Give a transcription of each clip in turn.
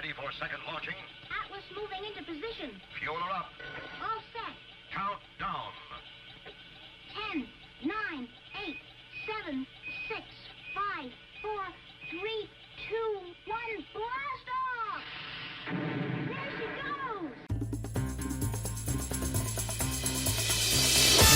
Ready for second launching. Atlas moving into position. Fuel her up. All set. Countdown. 10, 9, 8, 7, 6, 5, 4, 3, 2, 1. Blast off! There she goes!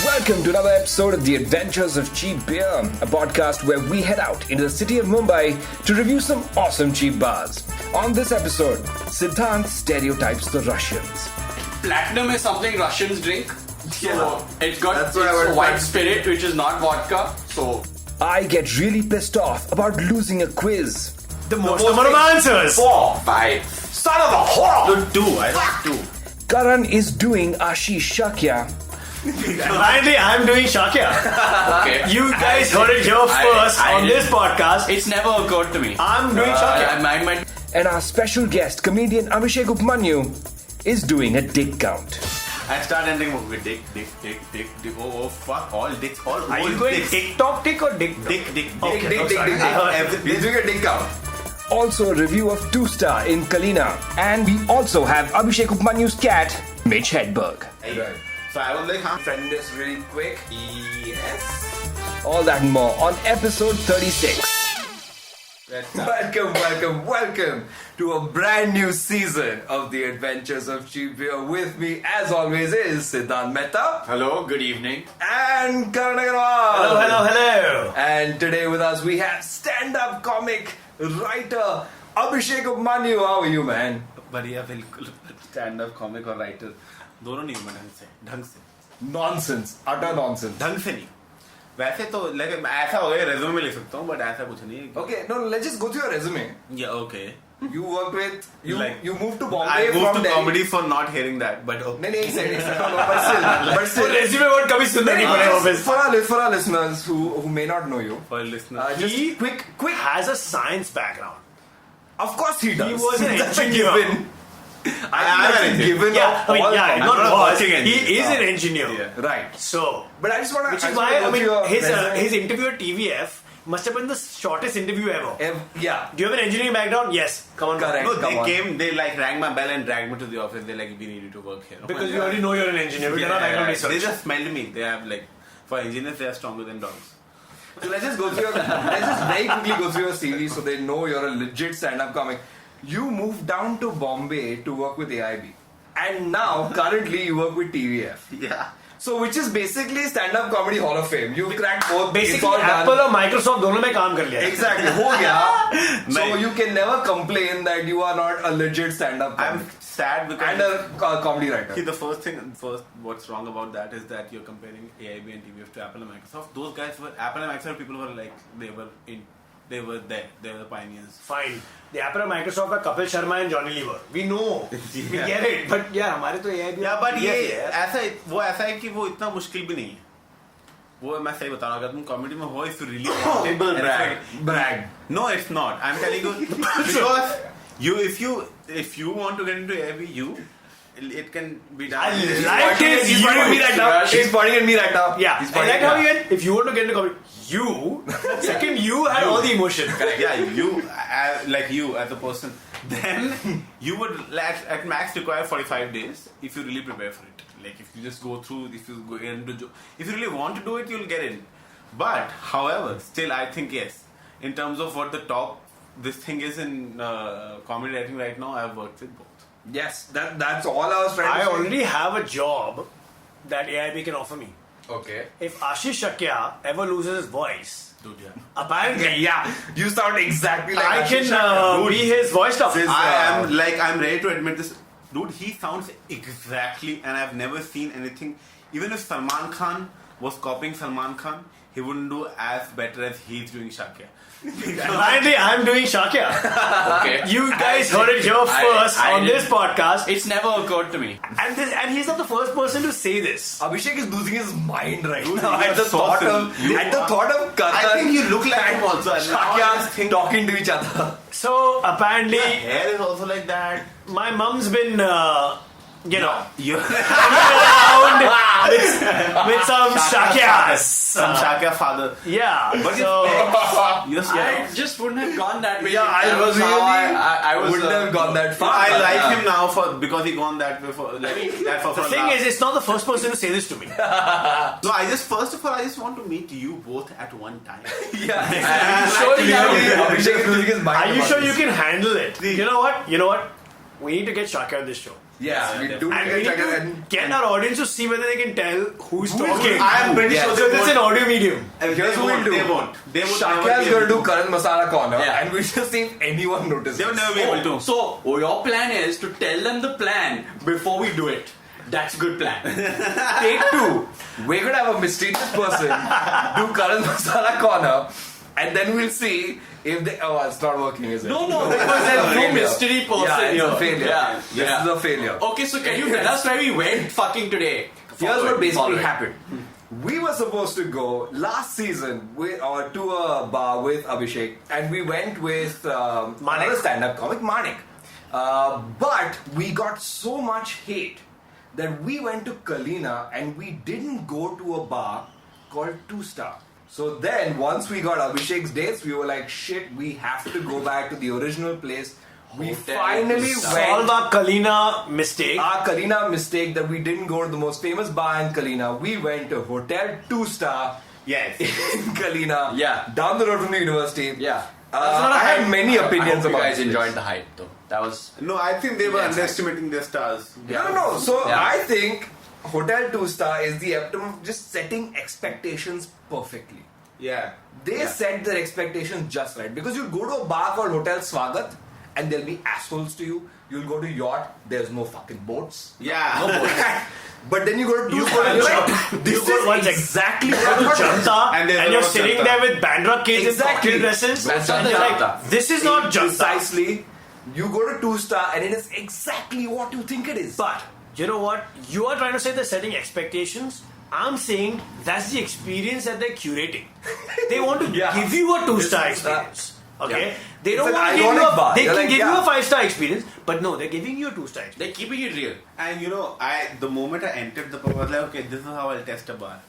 Welcome to another episode of The Adventures of Cheap Beer, a podcast where we head out into the city of Mumbai to review some awesome cheap bars. On this episode, Siddhant stereotypes the Russians. Platinum is something Russians drink. So it's got That's what I would white find. spirit, which is not vodka. So I get really pissed off about losing a quiz. The most number of answers. 4, 5. Son of a whore. 2. I like 2. Karan is doing Ashish Shakya. Finally, I'm doing Shakya. Okay. You guys heard it here first I on this didn't- podcast. It's never occurred to me. I'm doing Shakya. My And our special guest, comedian Abhishek Upmanyu, is doing a dick count. I start ending with dick. Oh, fuck, all dicks, all Are old you going dicks. TikTok dick or dick? Dick. Okay, Dick. sorry. He's doing a dick count. Also a review of 2-Star in Kalina. And we also have Abhishek Upmanyu's cat, Mitch Hedberg. Right. So I was like, friend this really quick. Yes. All that and more on episode 36. Welcome to a brand new season of The Adventures of Cheap Beer. With me, as always, is Siddhant Mehta Hello, good evening. and Karan Agarwal. Hello. And today with us we have stand-up comic, writer, Abhishek Upmanyu. How are you, man? बढ़िया बिल्कुल stand up comic और writer दोनों नहीं हुए ढंग से Nonsense. Utter nonsense. ढंग से नहीं वैसे तो लाइक ऐसा हो गया रेज्यूमे में लिख सकता हूँ बट ऐसा कुछ नहीं Okay, no, let's just go through your resume. या okay You worked with, you moved to I Bombay moved from to Delhi. comedy for not hearing that but okay. नहीं, एक second. No, but still. Resume word कभी सुनना नहीं पड़ेगा office. For our listeners who may not know you, For listeners just He quick. has a science background. Of course he does. He was an That's a engineer. given. I think that's a given Yeah, of all not not a was. working He engineer. is an engineer. Yeah. Right. So, But I just want to. which is why his interview at TVF must have been the shortest interview ever. Yeah. Do you have an engineering background? Yes. Come on. Correct. No, Come on. they like rang my bell and dragged me to the office. They like, we need you to work here. Because we already know you're an engineer. We cannot background They research. just smelled me. They have like, for engineers, they are stronger than dogs. So let's just very quickly go through your CV so they know you're a legit stand-up comic. You moved down to Bombay to work with AIB, and now currently you work with TVF. Yeah. So which is basically stand-up comedy Hall of Fame. You've cracked both. It's Basically, all done. Apple और Microsoft दोनों में काम कर लिया. Exactly. हो गया. So Nice. you can never complain that you are not a legit stand-up I'm comic. sad because. And a comedy writer. See, the first what's wrong about that is that you're comparing AIB and TVF to Apple and Microsoft. Those guys were, Apple and Microsoft people were like, they were there. They were the pioneers. Fine. The Apple और Microsoft का Kapil Sharma and Johnny Lever. We know. We get it. But yeah, हमारे तो AIB. Yeah, but TVF ये है. ऐसा है कि वो इतना मुश्किल भी नहीं है. वो मैं सही बता रहा हूँ अगर तुम कॉमेडी में हो if you really want it, and Brag. it's Brag. No, it's not. I'm telling you because if you want to get into AIB, it can be done. I like his He's pointing at me right now. He's pointing at me right now. Yeah, He's I pointing like at how me. you had, if you want to get into comedy, second you had all the emotion. Yeah, you as a person, then you would at max require 45 days if you really prepare for it. Like if you just go through, if you really want to do it, you'll get in. But however, still I think yes, in terms of what the top this thing is in comedy writing right now, I've worked with both. Yes, that's all I was trying to I say. already have a job that AIB can offer me. Okay. If Ashish Shakya ever loses his voice, Dude, yeah. apparently Yeah, you sound exactly like I Ashish can Shakya. be his voice stuff. I'm ready to admit this. Dude, he sounds exactly, and I've never seen anything. Even if Salman Khan was copying Salman Khan, he wouldn't do as better as he's doing Shakya. Apparently, I'm doing Shakya. Okay. You guys heard it here first I on didn't- this podcast. It's never occurred to me. And he's not the first person to say this. Abhishek is losing his mind right Dude, now you at the are so thought silly. of You Karan. I think you look like and him also. And now I just Shakya think talking to each other. So apparently, hair is also like that. my mum's been you know, You around with some shakyas. some Shakya father. Yeah. But so, I just wouldn't have gone that way. Yeah, I That was how really I was wouldn't have gone that far. I like Yeah. him now because he gone that way for the thing is, it's not the first person to say this to me. no, first of all, I just want to meet you both at one time. Yeah. Surely Abhishek is losing his mind. Are you about sure this. you can handle it? You know what? We need to get Shakya on this show. Yeah, we do And we need get to get our audience to see whether they can tell who's Who is talking. I am pretty Yes. sure Because it's an audio medium. Here's what we'll do. They won't. They would never Shakya's be going to able do Karan Masala Corner, Yeah. and we'll just see if anyone notices. They would never be able to. So your plan is to tell them the plan before we do it. That's a good plan. Take 2. We're going to have a mysterious person do Karan Masala Corner, and then we'll see if they. Oh, it's not working, is it? No, because there's no mystery person Yeah, it's here. a failure. Yeah, This is a failure. Okay, so can you tell us where we went fucking today? Here's what basically Follow it. happened. We were supposed to go last season to a bar with Abhishek, and we went with another stand-up comic, Manik. But we got so much hate that we went to Kalina and we didn't go to a bar called 2 Star. So then, once we got Abhishek's dates, we were like, shit, we have to go back to the original place. We Hotel finally 2 Star. went. Solve our Kalina mistake. Our Kalina mistake that we didn't go to the most famous bar in Kalina. We went to Hotel 2 Star Yes. in Kalina. Yeah. Down the road from the university. Yeah. I had many I opinions hope you about guys this. enjoyed the hype though. That was No, I think they were Yeah. underestimating their stars. No. So Yeah. I think Hotel 2 Star is the epitome of just setting expectations perfectly. Yeah. They set their expectations just right. Because you'll go to a bar called Hotel Swagat and there'll be assholes to you. You'll go to yacht, there's no fucking boats. Yeah. No boats. But then you go to 2 You Star go and to you're Jump- like, this you go to is exactly what I wanted. Janta, And there's and a you're lot of sitting Janta. there with bandra kids Exactly. in cocktail dresses. That's and not you're Janta. like, this is not Janta. Precisely. You go to 2 Star and it is exactly what you think it is. But you know what? You are trying to say they're setting expectations. I'm saying that's the experience that they're curating. They want to Yeah. give you a 2-star It's, experience. Okay? yeah. They It's don't an want to give you ironic a bar. They You're can like, give you yeah. a 5-star experience, but no, they're giving you a 2-star experience. they're keeping it real. And you know, the moment I entered the pub, I was like, okay, this is how I'll test a bar.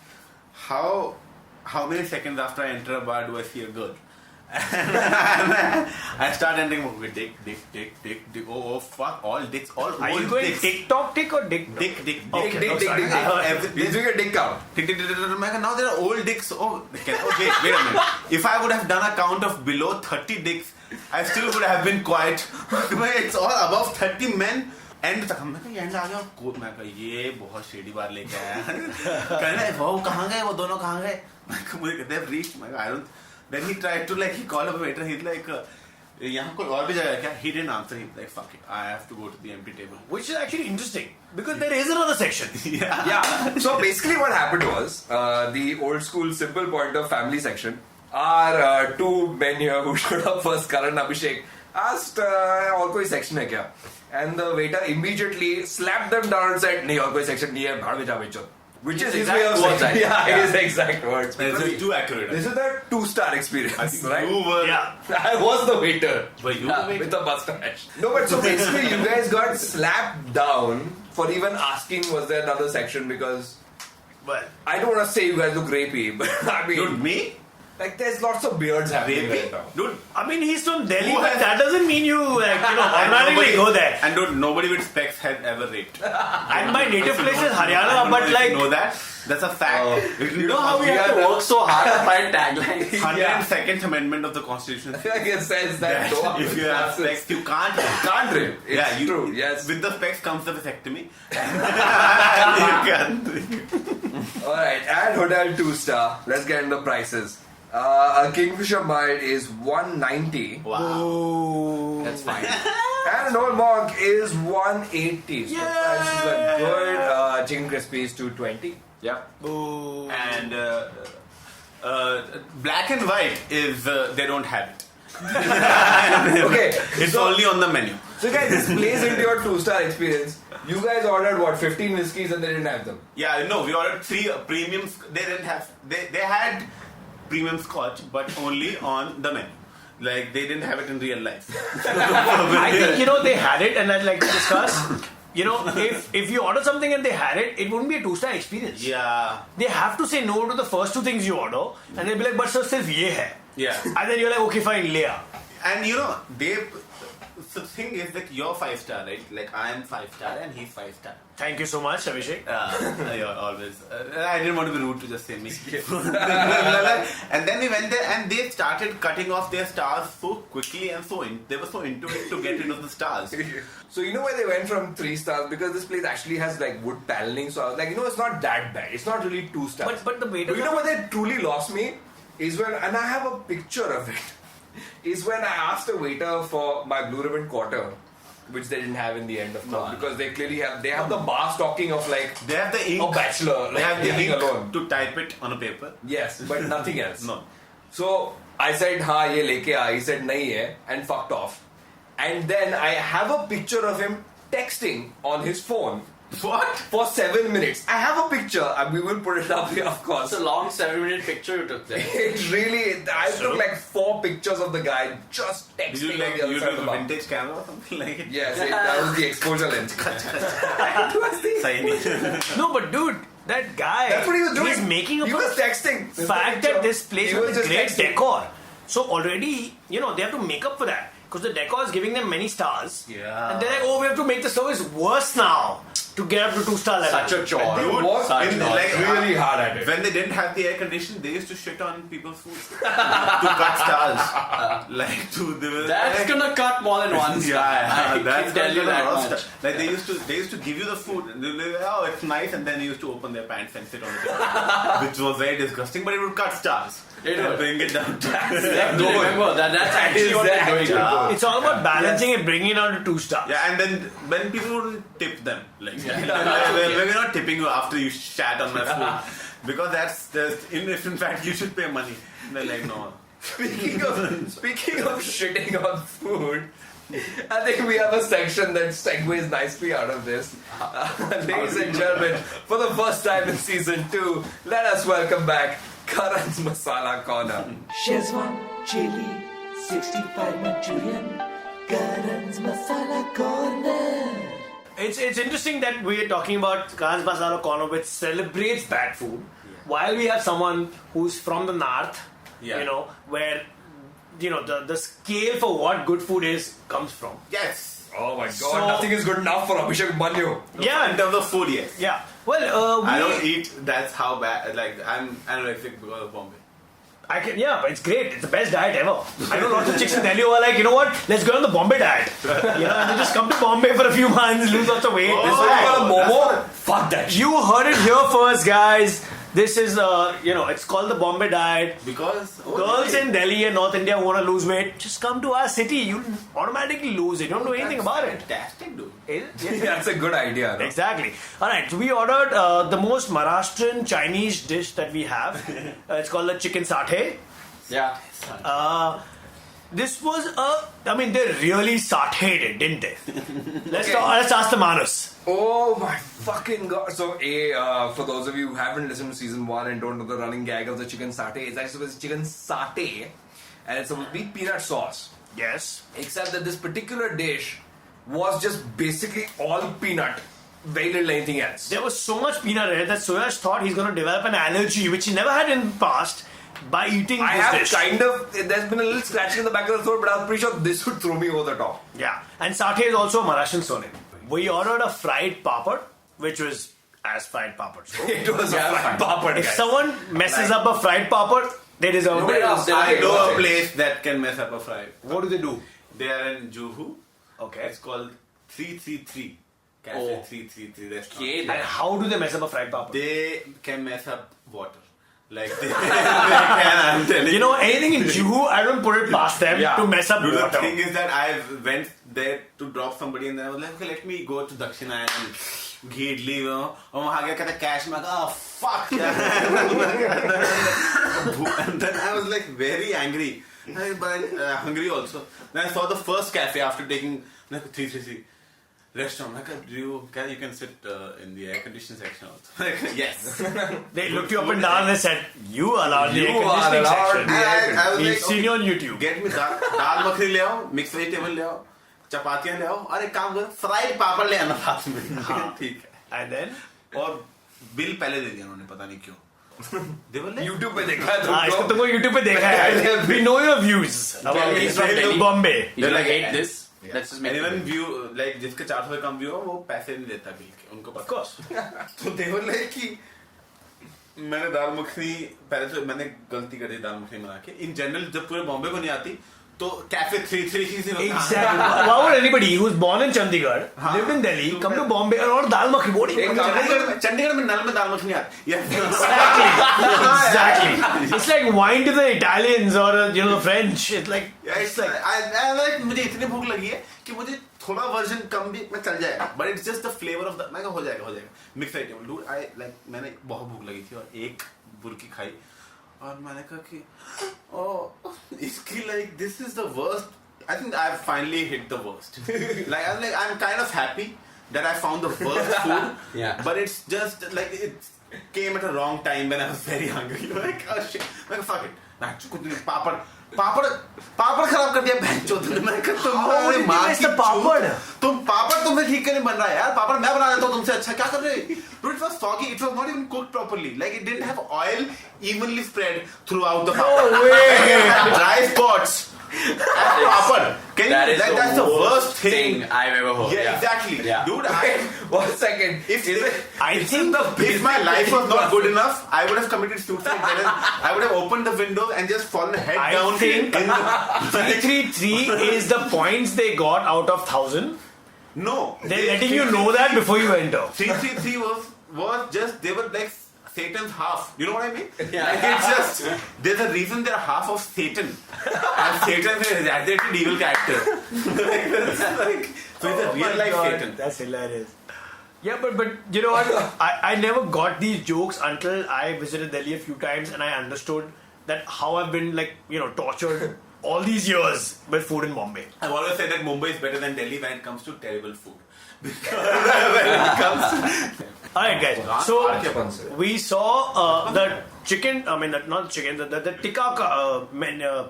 How many seconds after I enter a bar do I see a girl? And I start entering, dick. Oh, fuck, all dicks, all Are old you going dicks. TikTok tick or dick? Dick. Okay, Dick. He's doing a dick count. Now there are old dicks. Oh, okay, wait a minute. If I would have done a count of below 30 dicks, I still would have been quiet. It's all above 30 men. And तक हमने कहा and आ गया मैं कहा ये बहुत shady बार लेके आया कहने वो कहाँ गए वो दोनों कहाँ गए मैं कहा मुझे कहते हैं रीच मैं I don't then he tried to like he call up waiter he like यहाँ कोई और भी जगह है क्या he didn't answer he like fuck it I have to go to the empty table Which is actually interesting because there is another section. Yeah. So basically, what happened was the old school simple pointer family section. Our 2 men here who showed up first, Karan and Abhishek, asked, "और कोई section है क्या?" And the waiter immediately slapped them down and said, "नहीं और कोई section नहीं है, भाड़ में जा बेचो." Which is his way of Exact saying, words, yeah, yeah. his exact words. this Because is too accurate This is the 2-star experience, right? you were Yeah. I was the waiter. were you the With a mustache. No, but so basically, you guys got slapped down for even asking, was there another section? Because Well, I don't want to say you guys look rapey, but I mean, dude me like there's lots of beards happening right now. dude I mean, he's from Delhi, Who but has- that doesn't mean you automatically go there. and dude nobody with specs has ever raped And my native place is Haryana, but you like know that that's a fact You know how we have to work so hard to find taglines? 102nd amendment of the constitution I guess says that. that if you have specs you can't can't rape. It's yeah, you, true. Yes. with the specs comes the vasectomy you can't All right. At Hotel 2-Star, let's get into prices. A Kingfisher mild is $190, wow That's fine. and an old monk is $180. So the prices are good. Chicken crispy is $220. Yep. and black and white is they don't have it Okay. it's so, only on the menu So guys, this plays into your 2-star experience. You guys ordered what, 15 whiskeys and they didn't have them. yeah no we ordered 3 premium they didn't have they had premium scotch but only on the menu like they didn't have it in real life I think they had it, and I'd like to discuss. if you order something and they had it, it wouldn't be a 2-star experience. Yeah. They have to say no to the first 2 things you order, and they'll be like, but sir, sirf ye hai. Yeah. And then you're like, okay, fine, Leah. And the thing is that you're 5-star, right? Like I am 5-star and he's 5-star. Thank you so much, Abhishek. You're always. I didn't want to be rude to just say me. And then we went there and they started cutting off their stars so quickly and they were so into it to get rid of the stars. So you know why they went from 3 stars? Because this place actually has like wood paneling. So I was like, it's not that bad. It's not really 2 stars. But the waiter. You know what they truly lost me? Is when, and I have a picture of it, is when I asked a waiter for my blue ribbon quarter, which they didn't have in the end of course, because they clearly have the bar stocking of like They have the ink. a bachelor, They like have the living ink alone. to type it on a paper. Yes, but nothing else. No. So I said, "Ha, ye leke aa." He said, "Nahi hai," and fucked off. And then I have a picture of him texting on his phone. What? For 7 minutes. I have a picture. We will put it up here, of course. It's a long 7-minute picture you took there. It really. I took like 4 pictures of the guy just Did texting you like on the other use side of a the bar. vintage camera or something like it? Yes, that was the exposure lens. Saini. No, but dude, that guy. That's what he was doing. He's making up He for was the texting. fact that this place He has was a just great texting. decor. So already, they have to make up for that. Because the decor is giving them many stars. Yeah. And they're like, oh, we have to make the service worse now to get up to 2-star level. Such a chore. Dude, was really hard at it. When they didn't have the air condition, they used to shit on people's food to cut stars. That's gonna cut more than one star. I that's can tell you that much. Like they used to give you the food, and they'll be like, oh, it's nice, and then they used to open their pants and sit on the table, which was very disgusting. But it would cut stars. It And would. bring it down to Remember that's actually what they're doing. It's all about balancing and bringing it down to 2 stars. Yeah, and then when people wouldn't tip them, like we're not tipping you after you shat on my food, because that's in fact you should pay money. And they're like, no. Speaking of shitting on food, I think we have a section that segues nicely out of this. Ladies and gentlemen, for the first time in season 2, let us welcome back Karan's Masala Corner. Shezwan chili, 65 Manchurian, Karan's Masala Corner. It's interesting that we're talking about Karan's Masala Corner, which celebrates bad food, while we have someone who's from the north, where the scale for what good food is comes from. Yes. Oh my god, So- nothing is good enough for Abhishek Upmanyu. Yeah, In terms of food, yes. yeah. Well, I don't eat. That's how bad. Like I'm anorexic because of Bombay. but it's great. It's the best diet ever. I know lots of chicks in Delhi who are like, you know what? Let's go on the Bombay diet. And they just come to Bombay for a few months, lose lots of weight. This It's one fine. called a momo? Fuck that shit. You heard it here first, guys. This is, it's called the Bombay diet. Because Girls in Delhi and North India who want to lose weight, just come to our city. You'll automatically lose it. You don't do anything about it. Fantastic, dude. That's a good idea. No? Exactly. Alright, so we ordered the most Maharashtrian Chinese dish that we have. It's called the chicken satay. Yeah. This was they really satayed it, didn't they? Let's ask the Manus. Oh my fucking god. So, for those of you who haven't listened to season 1 and don't know the running gag of the chicken satay, it's actually supposed to be chicken satay and it's supposed to be peanut sauce. Yes. Except that this particular dish was just basically all peanut, very little anything else. There was so much peanut in it that Suyash thought he's going to develop an allergy, which he never had in the past, by eating I this have dish. there's been a little scratching in the back of the throat, but I was pretty sure this would throw me over the top. Yeah. And satay is also a Maharashtrian surname. We ordered a fried papad, which was as fried papads go. It was a fried papad, If guys. someone messes up a fried papad, they deserve Nobody it. else. I know watch a it. place that can mess up a fry. What do they do? They are in Juhu. Okay. It's called 333. Cafe Oh. 333 restaurant. Okay, And how do they mess up a fried papad? They can mess up water. Like they can, I'm telling You know, anything in Juhu, I don't put it past them to mess up Dude, water. the thing is that I went there to drop somebody and then I was like, okay, let me go to Dakshina and ghee idli, और वहाँ गया कहता cash में oh fuck and then I was like very angry but hungry also. Then I saw the first cafe after taking like 333 restaurant. Like, you can sit in the air conditioned section also. Like, yes. They looked you up and down and they said, you allowed the You air are conditioning allowed section. the I was We've like, seen you on YouTube. Get me dal makhani le aao, mixed vegetable le aao, चपातियां ले आओ और एक काम करो fried पापड़ ले आना साथ में ठीक है And then और बिल पहले दे दिया उन्होंने पता नहीं क्यों दे बोले YouTube पे देखा है इसको तुमको? तुमको YouTube पे देखा है. We know your views about He's from Delhi. Bombay. You They're like, hate this. Let's just make anyone it. view like जिसके 400 से कम व्यू हो वो पैसे नहीं देता बिल के उनको Of course. तो दे बोले कि मैंने दाल मखनी पहले तो मैंने गलती कर दी दाल मखनी बना के इन जनरल जब पूरे बॉम्बे को नहीं आती तो कैफे 333 से Exactly. Why would anybody who's born in Chandigarh, lived in Delhi, come to Bombay and order dal makhani? What do you Chandigarh में नल में दाल मखनी आती है Exactly. It's like wine to the Italians or the French. It's like मुझे इतनी भूख लगी है कि मुझे थोड़ा वर्जन कम भी मैं चल जाएगा but it's just the flavour of the मैं हो जाएगा mix item do I like मैंने बहुत भूख लगी थी और एक बुर्की खाई और मैंने कहा कि ओह इसकी like this is the worst I think I have finally hit the worst like I am kind of happy that I found the worst food Yeah. but it's just like it came at a wrong time when I was very hungry like oh shit like fuck it कुछ नहीं पापड़ खराब कर दिया बहनचोद ने मैं कहा तुम्हारे माँ की पापड़ पापड़ तुम्हें ठीक नहीं बन रहा है यार पापड़ मैं बना देता हूँ तुमसे अच्छा क्या कर रहे dude it was soggy it was not even cooked properly like it didn't have oil evenly spread throughout the papad dry spots papad can That you is that's the worst thing I've ever heard. yeah exactly Yeah. dude 1 second. if my life was not good enough I would have committed suicide I would have opened the window and just fallen head I down think in the 333 is the points they got out of 1,000. no They're letting you know that before you enter. 333 was just they were like Satan's half. You know what I mean? Yeah. Like it's just there's a reason they're half of Satan, and Satan is an exaggerated evil character. So it's a real life Satan. That's hilarious. Yeah, but you know what? I never got these jokes until I visited Delhi a few times and I understood that how I've been tortured all these years with food in Bombay. I've always said that Mumbai is better than Delhi when it comes to terrible food. Because when it comes to Alright guys, so we saw the chicken, I mean not chicken, the tikka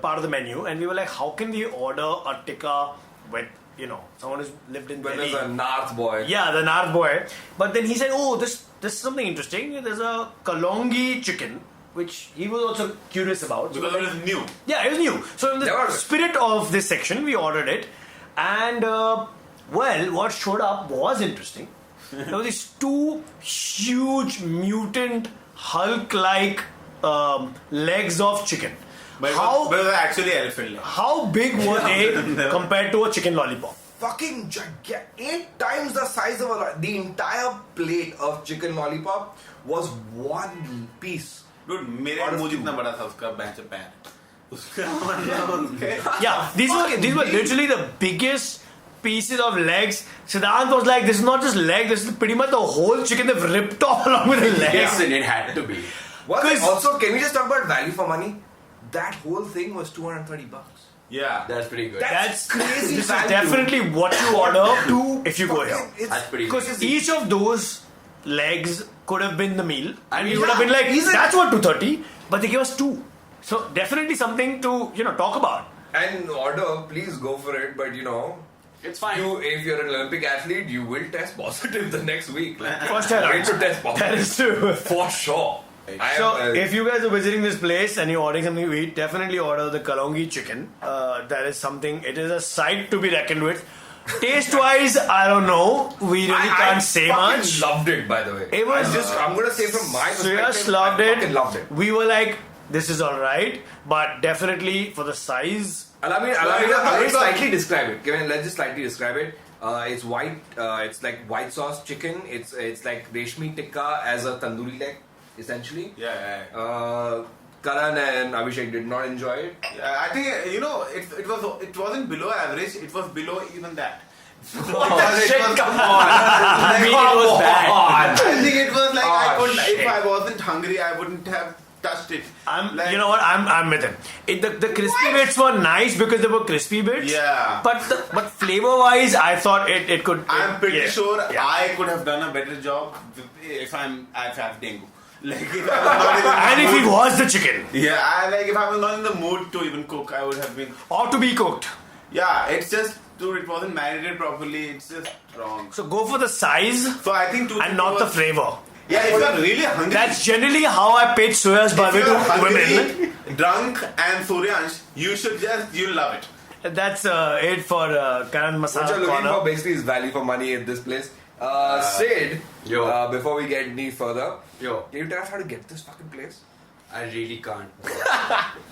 part of the menu and we were like how can we order a tikka with someone who's lived in But Delhi. there's a North boy. Yeah, the North boy. But then he said, oh, this is something interesting. There's a Kalongi chicken, which he was also curious about. because it was new. Yeah, it was new. So in the They were- spirit of this section, we ordered it. And, what showed up was interesting. There were these two huge mutant Hulk-like legs of chicken. But it was actually elephant leg. How big were they compared to a chicken lollipop? Fucking gigantic. 8 times the size of the entire plate of chicken lollipop was one piece. Dude, मेरे मुंह जितना बड़ा था उसका bench pan. Yeah, these were literally the biggest pieces of legs. Siddhant was like, this is not just leg, this is pretty much the whole chicken they've ripped off along with the legs. Listen, it had to be. Also, can we just talk about value for money? That whole thing was $230. Yeah. That's pretty good. That's crazy This value. is definitely what you order if you go here. That's pretty Because good. each of those legs could have been the meal. And we Yeah, would have been like, easily. that's what 230, but they gave us 2. So definitely something to, talk about. And order, please go for it. But It's fine. if you're an Olympic athlete, you will test positive the next week. First time. Wait to test positive. That is true. For sure. So, if you guys are visiting this place and you're ordering something to eat, definitely order the Kalongi chicken. That is something, it is a sight to be reckoned with. Taste-wise, I don't know. We really can't say fucking much. Loved it, by the way. It was I'm gonna say from my perspective, Shreyas loved I it. fucking loved it. We were like, this is alright, but definitely for the size. Allow me to slightly describe it. Let's just slightly describe it. It's white. It's like white sauce chicken. It's like reshmi tikka as a tandoori leg, essentially. Yeah. Karan and Abhishek did not enjoy it. I think it wasn't below average. It was below even that. Shit, come on. I mean, it was bad. I think it was like I couldn't. shit. If I wasn't hungry, I wouldn't have touched it. You know what? I'm with him. The crispy bits were nice because they were crispy bits. Yeah. But flavor wise, I thought it could. I'm pretty sure Yeah. I could have done a better job if I have dengue. Like if I was not even And if he was the chicken, if I was not in the mood to even cook, I would have been. or to be cooked. Yeah, it's just dude, it wasn't marinated properly. It's just wrong. So go for the size So I think and not the flavor. Yeah, if you're really hungry. That's generally how I pitch Soya's if barbecue you're to hungry, women. drunk, and Suryansh, you'll love it. That's it for Karan What Masala you're looking Corner. for basically is value for money at this place. Sid, Yo. before we get any further, Yo, can you tell us how to get this fucking place? I really can't.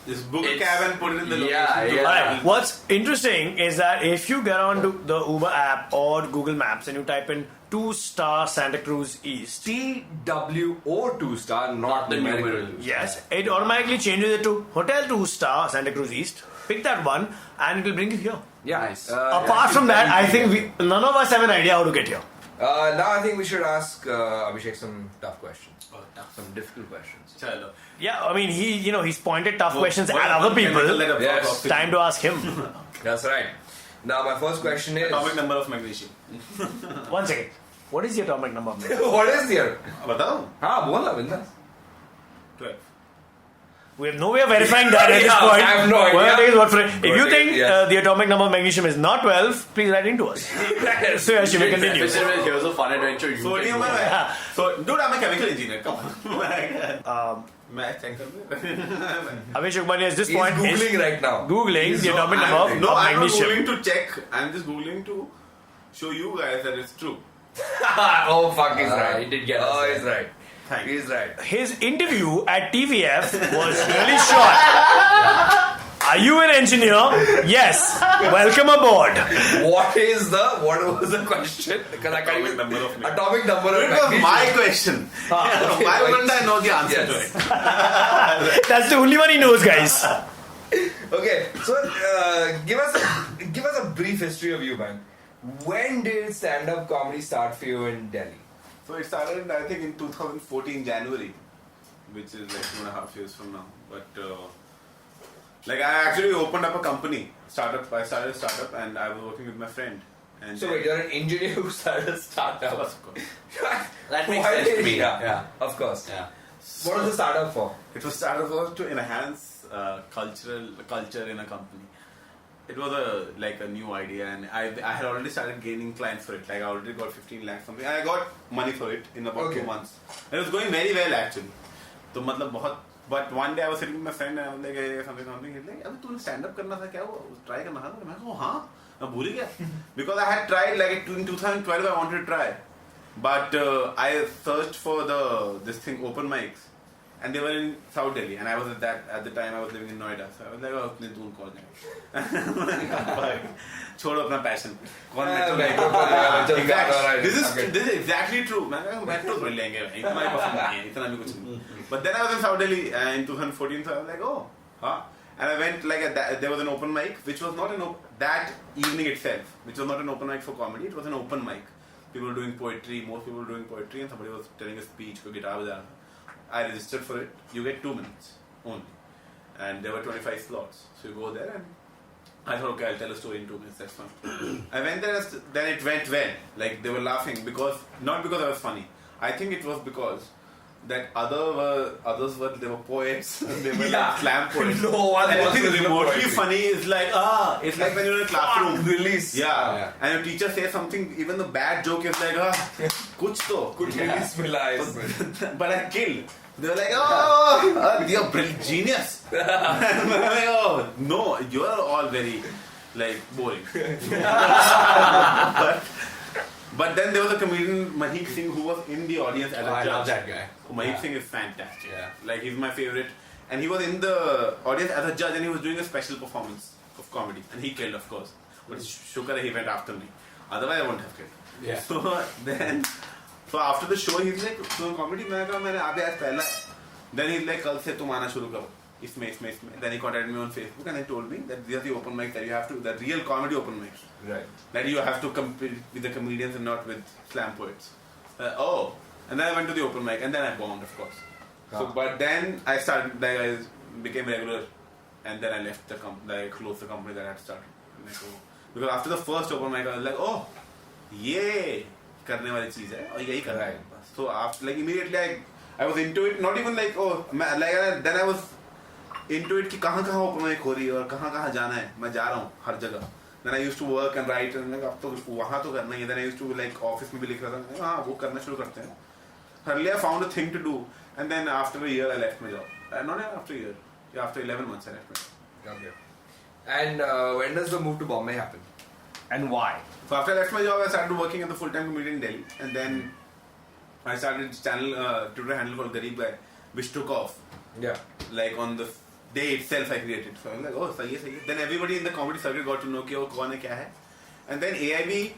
Just book a It's- cab and put it in the Yeah, location. yeah. Alright, what's interesting is that if you get onto the Uber app or Google Maps and you type in 2-star Santa Cruz East, TWO 2-star, not the numerical. numeral. yes, it automatically changes it to Hotel 2-star Santa Cruz East. Pick that one and it will bring you here. Yeah. Nice. Apart from that, I think none of us have an idea how to get here. Now I think we should ask Abhishek some tough questions. Some difficult questions. Chalo. Yeah, I mean, he's pointed tough questions What at is other one chemical people. that absorbs Yes. oxygen? Time to ask him. That's right. Now my first question is... Atomic number of magnesium. 1 second. What is the atomic number of magnesium? what is your... Batao? हाँ बोल ना बिंदास. 12. We have no way of verifying that at this Yeah, point. I have no idea. We're gonna take his word for it. If you Okay, think yes. the atomic number of magnesium is not 12, please write into us. So yes, you may continue. Here's a fun adventure. You Sodium can do. है. So, dude, I'm a chemical engineer. Come on. Math check कर ले. Abhishek Upmanyu at this He's point is googling right now. googling He's the so atomic number angry. of No, I'm not magnesium. googling to check. I'm just googling to show you guys that it's true. Oh fuck, he's right. He did get us Oh, there. he's right. Thanks. He's right. His interview at TVF was really short. Are you an engineer? Yes. Welcome aboard. What was the question? Because I can't Atomic even... number of magnesium. Atomic number of It was magnesium. my question. okay, Why right. wouldn't I know the answer Yes. to it? That's the only one he knows, guys. Okay, so give us a brief history of you, man. When did stand-up comedy start for you in Delhi? So it started, I think, in 2014 January, which is like 2.5 years from now. But like I actually opened up a company, startup. I started a startup, and I was working with my friend. And So wait, you're an engineer who started a startup. Of course. That makes Why sense to did- me. Yeah, of course. Yeah. What was the startup for? It was started to enhance culture in a company. It was a new idea, and I had already started gaining clients for it. Like I already got 15 lakhs something, and I got money for it in about 2 months. And it was going very well actually. तो मतलब बहुत. But one day I was sitting with my friend and I was like, hey, something. He's like, अबे तूने stand up करना था क्या वो try करना था? मैं कहा हाँ, मैं भूल ही गया. Because I had tried like in 2012 I wanted to try, but I searched for this thing open mics. And they were in South Delhi, and I was at the time I was living in Noida, so I was like, oh, इतने दूर कौन जाएगा? छोड़ो अपना passion. कौन metro Exactly. This is exactly true. मैं metro थोड़ी लेंगे, इतना ही पसंद नहीं है, इतना भी कुछ नहीं. But then I was in South Delhi in 2014, so I was like, oh, huh? And I went like there was an open mic, which was not that evening itself, which was not an open mic for comedy. It was an open mic. People were doing poetry, most people were doing poetry, and somebody was telling a speech, कोई guitar बजा रहा था. I registered for it. You get 2 minutes only, and there were 25 slots. So you go there, and I thought, okay, I'll tell a story in 2 minutes. That's fine. I went there, and then it went well. Like they were laughing not because I was funny. I think it was because that others were they were poets. They were like slam poets. No one and was I think listening to remotely poetry. funny is like it's like when you're in a classroom. Release. Yeah. And your teacher says something, even the bad joke is like कुछ तो Release मिला है इसमें. but I killed. They were like, oh, you're a brilliant genius. I'm like, oh, no, you're all very, like, boring. but then there was a comedian, Mahik Singh, who was in the audience as a judge. I love that guy. Mahik Singh is fantastic. Yeah. Like, he's my favorite. And he was in the audience as a judge, and he was doing a special performance of comedy. And he killed, of course. But Shukar, he went after me. Otherwise, I wouldn't have killed. Yeah. So after the show, he's like, so comedy, मैंने अभी आज पहला है. Then he's like, कल से तुम आना शुरू करो. इसमें. Then he contacted me on Facebook and he told me that these are the open mics that you have to, the real comedy open mics. Right. That you have to compete with the comedians and not with slam poets. And then I went to the open mic and then I bombed, of course. So, but then I became regular, and then I left I closed the company that I had started. Because after the first open mic, I was like, oh, ये करने वाली चीज है और यही करना है. So after, like, immediately I was into it. Not even like then I was into it कि कहाँ open mic हो रही है और कहाँ जाना है. मैं जा रहा हूँ हर जगह. Then I used to work and write and like अब तो वहाँ तो करना ही है. Then I used to like office में भी लिख रहा था. हाँ वो करना शुरू करते हैं. Suddenly I found a thing to do, and then after a year I left my job. Not even after a year. Yeah, after 11 months I left my job. Okay. And when does the move to Bombay happen? And why? So after I left my job, I started working as a full-time comedian in Delhi, and then I started this channel, Twitter handle called Garib Guy, which took off. Yeah. Like on the day itself, I created. So I was like, oh, sahi hai. Then everybody in the comedy circuit got to know कि वो कौन है क्या है. And then AIB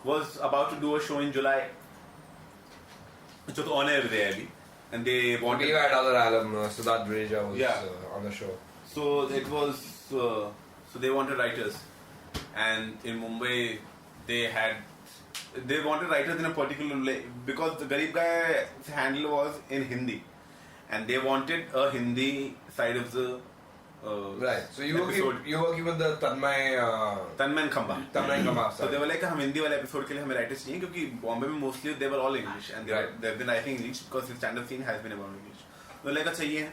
was about to do a show in July, which was on air with AIB, and they wanted. We had other alum, Siddharth Breja was Yeah. on the show. So it was. So they wanted writers, and in Mumbai they wanted writers in a particular because the Garib Guy's handle was in Hindi, and they wanted a Hindi side of the Right. So you're working with the Tanmay and Khamba. Khamba. So they were like हम हिंदी वाले episode के लिए हमें writers चाहिए क्योंकि बॉम्बे में mostly they were all English and they've been writing English because the stand-up scene has been about English. तो like चाहिए.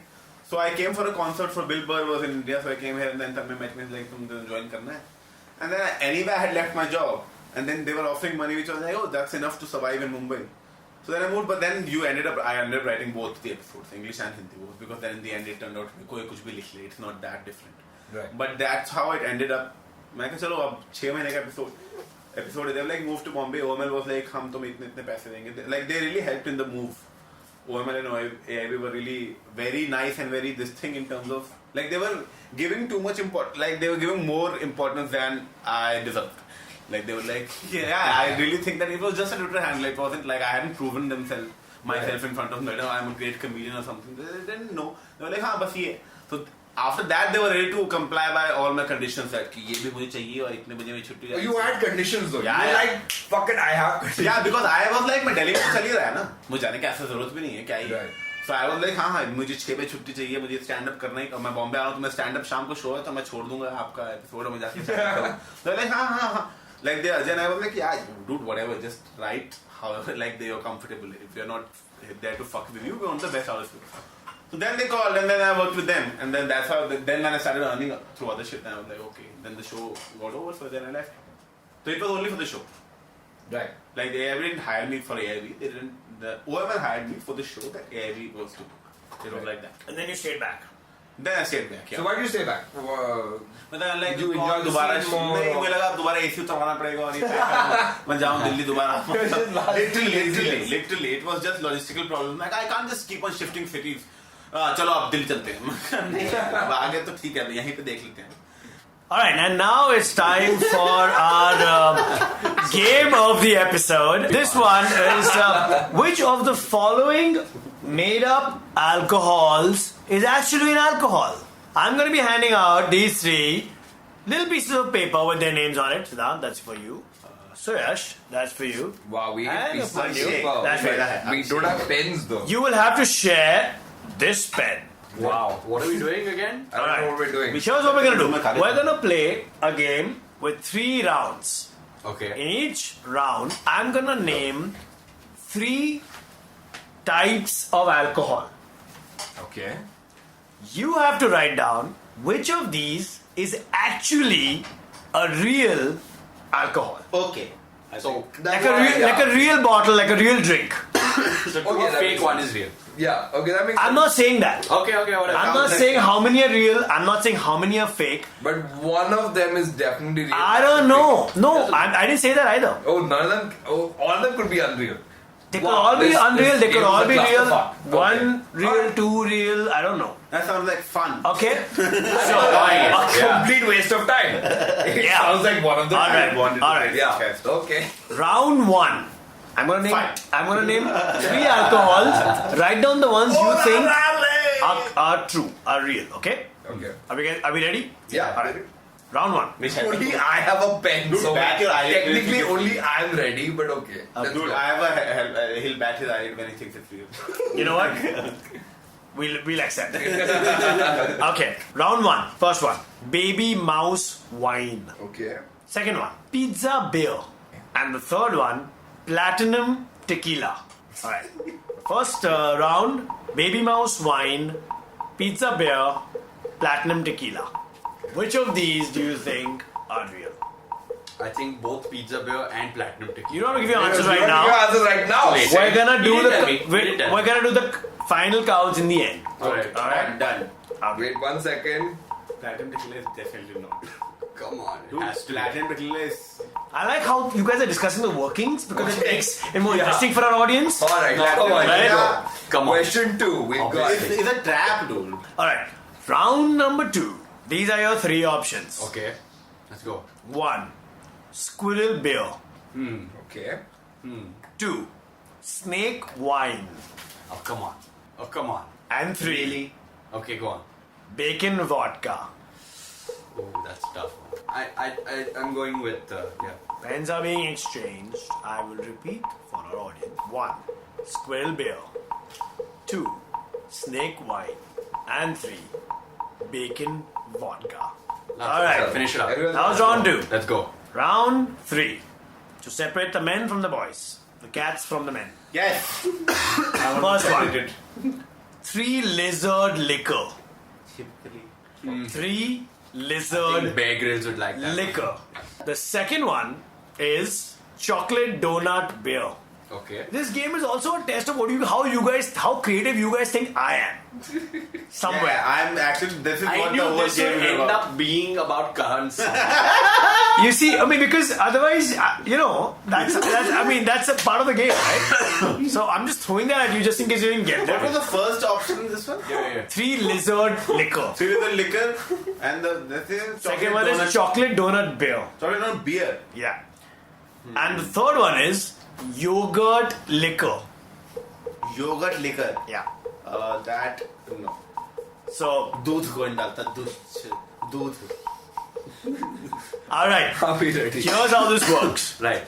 So I came for a concert for Bill Burr was in India, so I came here and then Tanmay met me like तुम join करना है. And then anyway I had left my job and then they were offering money which was like oh that's enough to survive in Mumbai. So then I moved, but then I ended up writing both the episodes, English and Hindi, both, because then in the end it turned out कोई कुछ भी लिख ले, it's not that different. Right. But that's how it ended up. मैं कहा चलो अब 6 महीने का episode they were like moved to Bombay. OML was like हम तुम्हें इतने पैसे देंगे. Like they really helped in the move. OML and AIB were really very nice and very this thing in terms of like they were giving too much like they were giving more importance than I deserved. Like they were like, yeah, I really think that it was just a Twitter handle. It wasn't like I hadn't proven myself in front of them. I'm a great comedian or something. They didn't know. They were like, हाँ बस ये. So after that, they were ready to comply by all my conditions. That कि ये भी मुझे चाहिए और इतने बजे मेरी छुट्टी. You had conditions though. Yeah, you were like, fuck it, I have conditions. Yeah, because I was like, मैं Delhi में चल ही रहा है ना. मुझे जाने की ऐसा जरूरत भी नहीं है क्या ही. Right. So I was like, हाँ मुझे 6 बजे छुट्टी चाहिए, मुझे स्टैंड अप करना है. मैं बॉम्बे आ रहा हूँ तो मैं स्टैंड अप शाम को शो है तो मैं छोड़ दूंगा आपका एपिसोड और मैं जाके. So like हाँ. Like they Ajay and I was like, yeah, dude, whatever, just write however like they are comfortable. If you're not there to fuck with you, we want the best out of you. So then they called and then I worked with them and then that's how then when I started earning through other shit and I was like, okay. Then the show got over, so then I left. So it was only for the show. Right. Like they didn't hire me for AIB. They didn't. The OML hired me for the show that AIB was to book. It was like that. And then you stayed back. Then I stayed back. Yeah. So why did you stay back? मतलब like you enjoy the scene more? नहीं मुझे लगा दोबारा AC उतरवाना पड़ेगा और मैं जाऊँ दिल्ली दोबारा. Literally, it was just logistical problem. Like I can't just keep on shifting cities. चलो अब दिल्ली चलते हैं. नहीं आगे तो ठीक है यहीं पे देख लेते हैं. Alright, and now it's time for our game of the episode. This one is which of the following made up alcohols is actually an alcohol? I'm going to be handing out these 3 little pieces of paper with their names on it. Siddharth, that's for you. Suyash, that's for you. Wow, we And pieces for of you. paper. That's for you. We don't have pens though. You will have to share this pen. Wow. What are we doing again? I don't know what we're doing. Here's what we're going to do. We're going to play a game with 3 rounds. Okay. In each round, I'm going to name 3 types of alcohol. Okay. You have to write down which of these is actually a real alcohol. Okay. So, Like a real bottle, like a real drink. so Okay, a that fake makes one sense. is real. Yeah, okay, that makes I'm sense. not saying that. Okay, whatever. I'm not saying how many are real. I'm not saying how many are fake. But one of them is definitely real. I don't know. No, I didn't say that either. Oh, none of them. Oh, all of them could be unreal. They could all be unreal. They could all be real. Okay. One real, 2 real. I don't know. That sounds like fun. Okay. So, A complete waste of time. It Yeah. sounds like one of them. All right. wanted to All right. play Yeah. this test. Okay. Round 1. I'm gonna name 3 alcohols. Write down the ones you think are true, are real. Okay? Okay. Are we ready? Yeah. All right. Round 1. Only I have a pen, Dude, so back your eyelid. technically only I'm ready. But okay. Let's Dude, go. I have he'll bat his eyelid when he thinks it's real. You know what? We'll accept it. Okay. Round 1. First one. Baby mouse wine. Okay. Second one. Pizza beer. And the third one. Platinum tequila. All right. First round. Baby mouse wine. Pizza beer. Platinum tequila. Which of these do you think are real? I think both pizza beer and platinum tequila. You don't have to give your answers right Your now. answers right now. Wait. We're gonna You do didn't tell me. You didn't tell we're gonna do the final counts in the end. Alright. Alright. Done. Wait 1 second. Platinum tequila is definitely not. Come on. It Dude, has to be. platinum tequila is. I like how you guys are discussing the workings because it makes it more interesting for our audience. Alright, No, come come on. on. Let's go. Yeah. Come on. Question 2. We've got It's a trap, dude. Alright, round number 2. These are your 3 options. Okay. Let's go. 1. Squirrel beer. Okay. 2. Snake wine. Oh, come on. Oh, come on. And 3. Okay, go on. Bacon vodka. Oh, that's tough. I'm going with, yeah. Pens are being exchanged. I will repeat for our audience. 1. Squirrel beer. 2. Snake wine. And 3. Bacon vodka. Alright, Finish it up. Everyone's that was round 2. Let's go. Round 3. To separate the men from the boys. The cats from the men. Yes. First one. 3 lizard liquor. Typically. 3 I lizard think Bear Grylls would like that. liquor. The second one is chocolate donut beer. Okay. This game is also a test of how creative you guys think I am. Somewhere. Yeah, I'm actually. This is I what the knew whole this would game is end about. up being about Karan's. You see, I mean, because otherwise, that's a part of the game, right? So I'm just throwing that at you just in case you didn't get What was that. the first option in this one? Yeah. 3 lizard liquor. Three with the liquor and the Second one is chocolate donut beer. Chocolate donut beer. Yeah. And the third one is yogurt liquor. Yogurt liquor. Yeah. That no. So, दूध को डालता दूध. alright. Happy ready. Here's how this works. Right.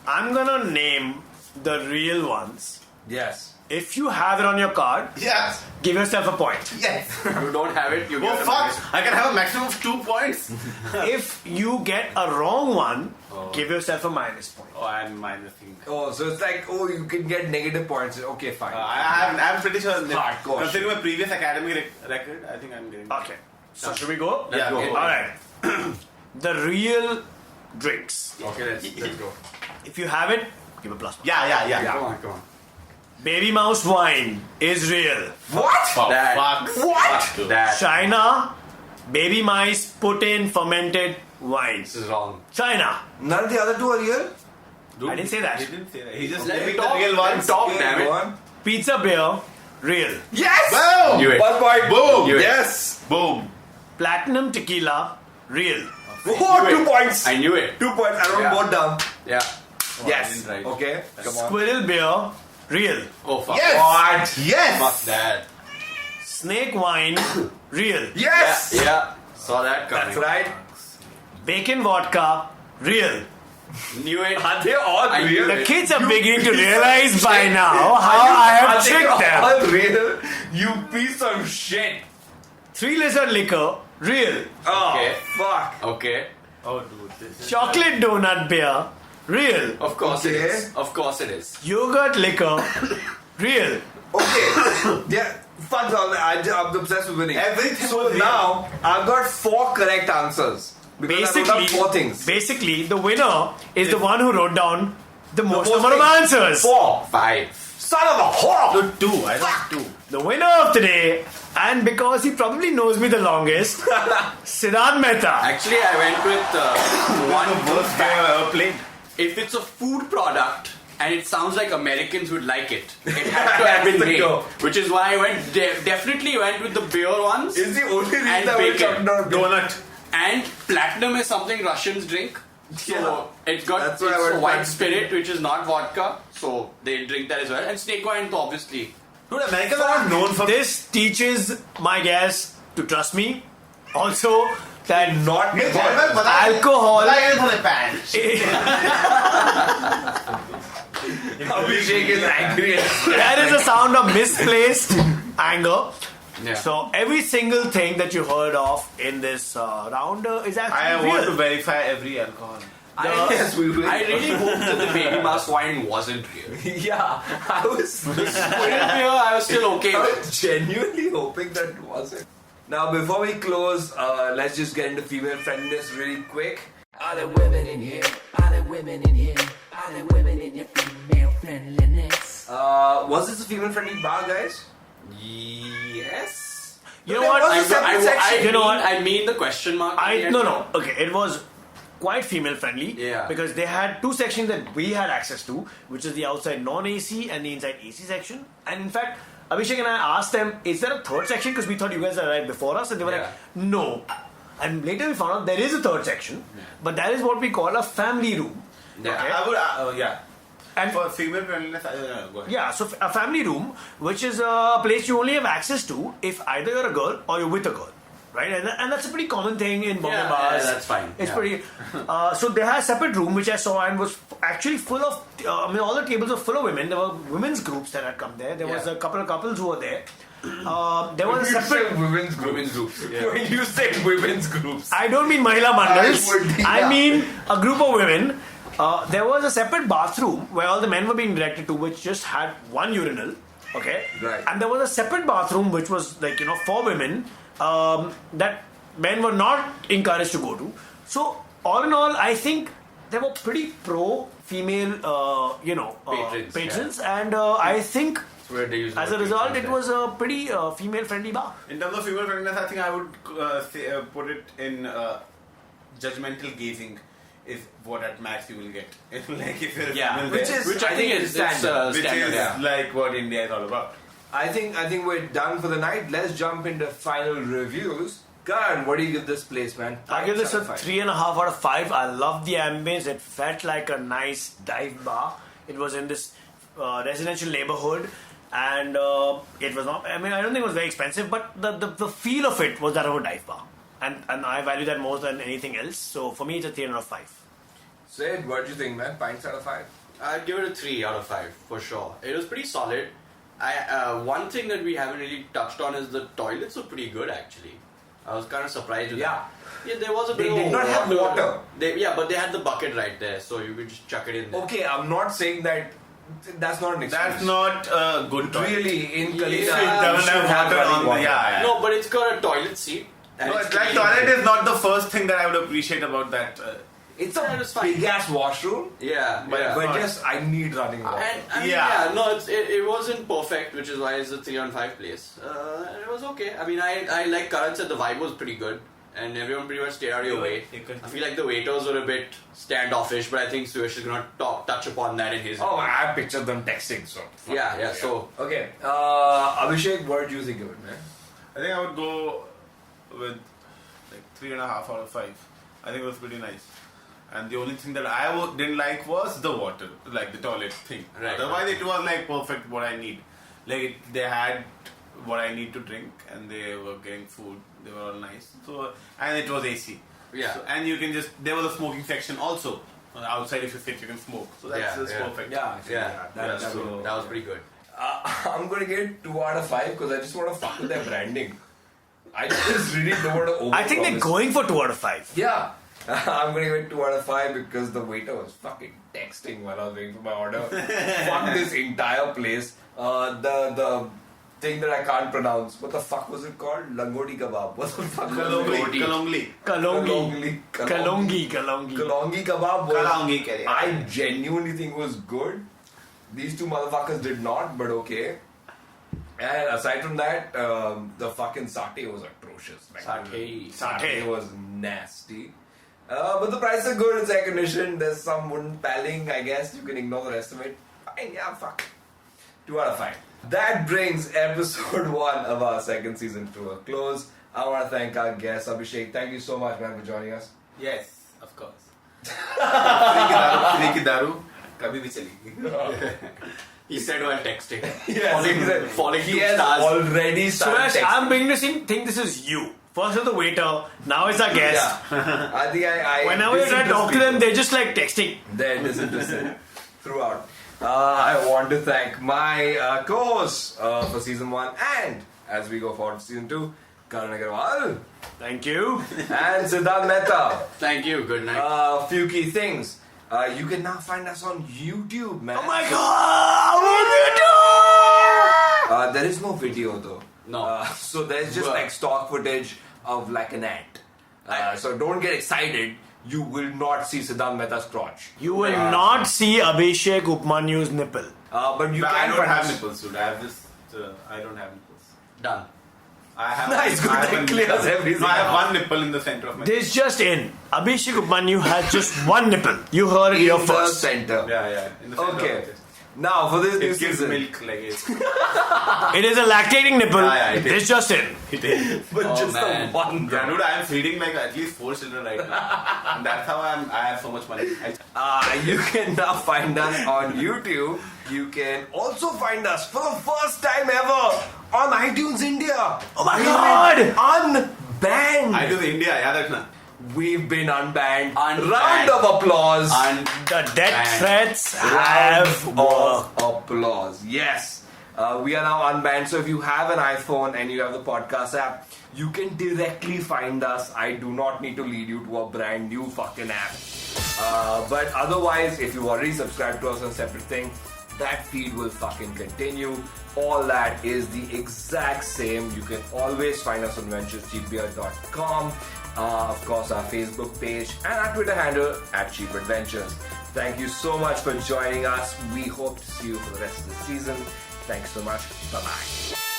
I'm gonna name the real ones. Yes. If you have it on your card, Yes. give yourself a point. Yes. You don't have it, you Oh get fuck! I can have a maximum of 2 points. If you get a wrong one, give yourself a minus point. Oh, I'm minusing. Oh, so it's like, oh, you can get negative points. Okay, fine. I'm pretty sure. Hardcore. Considering my previous academic record, I think I'm getting. Okay. So should we go? Yeah, go. go. Alright. The real drinks. Okay, let's go. If you have it, give a plus one. Yeah. Come on. Baby mouse wine is real. What? Oh, That- fuck. What? That China, baby mice put in fermented wines. this is wrong. China. None of the other 2 are real? I didn't say that. He didn't say that. He just Let naming me the talk. real Let me ones. talk, Okay, damn it. go on. Pizza beer, real. Yes! Boom! Knew it. 1 point. Boom! You- Yes! Boom! Platinum tequila, real. Oh, knew 2 it. points. I knew it. 2 points. I wrote Yeah. both down. Yeah. Yes. didn't write. Okay. Come on. Squirrel beer, real. Oh fuck. Yes! What? Fuck Yes! that. Snake wine, real. Yes! Yeah. Saw that coming. That's right. Bacon vodka, real. Knew it. Are they all I real? knew The it. kids are beginning to realize by now how I have tricked them. All real? You piece of shit. 3 lizard liquor, real. Oh, Okay. fuck. Okay. Oh, dude, this is. Chocolate donut beer, real. Of course it Okay. is. Of course it is. Yogurt liquor, real. Okay. Yeah. Fuck all that. I'm obsessed with winning. Everything So was real. now, I've got 4 correct answers. Because I wrote down 4 things. Basically, the winner is the one who wrote down the most most number of things. answers. 4. 5. Son of a whore! 2. I got 2. The winner of today, and because he probably knows me the longest, Siddharth Mehta. Actually, I went with one Worst game I've ever played. If it's a food product and it sounds like Americans would like it, it had to have been It's a made. go. Which is why I went definitely went with the beer ones. It's the only reason And I was bacon. talking about Donut. And platinum is something Russians drink. So Yeah. it's got That's it's why I went a white back. spirit, which is not vodka. So they drink that as well. And snake wine, obviously. Dude, Americans are not known for This teaches my guests to trust me. Also, that Not Mitch Hedberg, but alcohol. Abhishek is angry. That is a sound of misplaced anger. Yeah. So every single thing that you heard of in this round is actually I real. want to verify every alcohol. Yes, we will. I really hope that the baby mouse wine wasn't real. Yeah, I was Squirrel beer, I was still okay I with. was genuinely hoping that it wasn't. Now, before we close, let's just get into female friendliness really quick. Are there women in here? Are there women in here? Are there women in your female friendliness? Was this a female-friendly bar, guys? Yes. You know what? I mean the question mark. No. Okay, it was quite female friendly. Yeah. Because they had two sections that we had access to, which is the outside non-AC and the inside AC section. And in fact, Abhishek and I asked them, is there a third section? Because we thought you guys arrived before us. And they were like, no. And later we found out there is a third section. But that is what we call a family room. Yeah. Okay? I would, And for female friendliness, go ahead. Yeah, so a family room, which is a place you only have access to if either you're a girl or you're with a girl, right? And that's a pretty common thing in Bombay bars. Yeah, that's fine. It's pretty. So they had a separate room which I saw and was actually full of. All the tables were full of women. There were women's groups that had come there. There was a couple of couples who were there. There was a separate women's groups. When you say women's groups, I don't mean Mahila Mandals. I Yeah. mean a group of women. There was a separate bathroom where all the men were being directed to, which just had one urinal. Okay. Right. And there was a separate bathroom which was for women that men were not encouraged to go to. So all in all, I think they were pretty pro female, patrons, and I think. As a result, it was a pretty female-friendly bar. In terms of female friendliness, I think I would put it in judgmental gazing is what at max you will get. Like if you're a female which I think is standard. which is like what India is all about. I think we're done for the night. Let's jump into final reviews. Karan, what do you give this place, man? I give this a 3.5 out of 5. I love the ambience. It felt like a nice dive bar. It was in this residential neighborhood. And it was not. I mean, I don't think it was very expensive, but the feel of it was that of a dive bar, and I value that more than anything else. So for me, it's a 3 out of 5. Sid, what do you think, man? Pints out of 5. I'd give it a 3 out of 5 for sure. It was pretty solid. One thing that we haven't really touched on is the toilets were pretty good actually. I was kind of surprised with that. Yeah, there was a bit They of did not have water. But they had the bucket right there, so you could just chuck it in there. Okay, I'm not saying that. That's not an excuse. That's not a good toilet. Really, in Kalina, It doesn't have water on the... Yeah. No, but it's got a toilet seat. And No, it's like clean. toilet is not the first thing that I would appreciate about that. It's Yeah, a it's fine. big ass washroom, Yeah, but yeah. just I need running water. And, I mean, Yeah. no, it wasn't perfect, which is why it's a 3 on 5 place. It was okay. I mean, I like Karan said the vibe was pretty good, and everyone pretty much stayed out of your way. I feel like the waiters were a bit standoffish, but I think Suresh is gonna touch upon that in his. I pictured them texting, so. Yeah. So Okay, Abhishek, what do you think of it, man? I think I would go with like 3.5 out of 5. I think it was pretty nice. And the only thing that I didn't like was the water, like the toilet thing. Right. Otherwise, it was like perfect what I need. Like they had what I need to drink, and they were getting food. They were all nice. So and it was AC. Yeah. So, and you can there was a smoking section also. Outside, if you sit, you can smoke. So that's just perfect. that was pretty good. I'm gonna give it 2 out of 5 because I just want to fuck with their branding. I just really don't want to over. I think they're going for 2 out of 5. Yeah. I'm gonna give it 2 out of 5 because the waiter was fucking texting while I was waiting for my order. Fuck this entire place. The thing that I can't pronounce. What the fuck was it called? Langoti kebab. What the fuck? Kalongli. Kalongi Kalongi kebab was. Kalongi. I genuinely think was good. These two motherfuckers did not, but okay. And aside from that, the fucking satay was atrocious. Satay was nasty. But the prices are good. It's air conditioned. There's some wooden paling. I guess you can ignore the rest of it. Fine, yeah, fuck. 2 out of 5. That brings episode 1 of our second season to a close. I want to thank our guest Abhishek. Thank you so much, man, for joining us. Yes, of course. Free ki daru, kabhi bhi chalegi. He said while texting. Yes, falling he to has stars. already started Suresh, texting. I'm beginning to think this is you. First was the waiter, now it's our guest. Yeah. I think I Whenever you try to talk to them, they're just like texting. They're disinterested throughout. I want to thank my co-hosts for season 1 and as we go forward to season 2, Karan Agarwal Thank you. and Siddharth Mehta. Thank you. Good night. Few key things. You can now find us on YouTube, man. Oh my god! What do you do? There is no video though. No. So there's just like stock footage of like an ant. So don't get excited you will not see Siddhant Mehta's crotch. You will not see Abhishek Upmanyu's nipple. But you But I can don't find have us. nipples, dude. I have this. I don't have nipples. Done. I have. Nice, good. I have That a clears nipple. everything No, I have out. one nipple in the center of my. This just in. Abhishek Upmanyu has just one nipple. You heard it In here the first. center. Yeah. In the center Okay. Of it. Now for this new It gives season. milk like it. It is a lactating nipple. Yeah, it is. This just in. It is. But Oh, just man. the one. Yeah, dude, I am feeding like at least 4 children right now, and that's how I have so much money. You can now find us on YouTube. You can also find us for the first time ever on iTunes India. Oh my We've God! been unbanned. I do the India, yeah, that's not. We've been unbanned. Unbanned. Round of applause. The death Man. threats Round have worked. of applause. Yes. We are now unbanned. So if you have an iPhone and you have the podcast app, you can directly find us. I do not need to lead you to a brand new fucking app. But otherwise, if you already subscribed to us on Separate Thing, that feed will fucking continue. All that is the exact same. You can always find us on venturescheapbeer.com. Of course, our Facebook page and our Twitter handle @CheapAdventures. Thank you so much for joining us. We hope to see you for the rest of the season. Thanks so much. Bye-bye.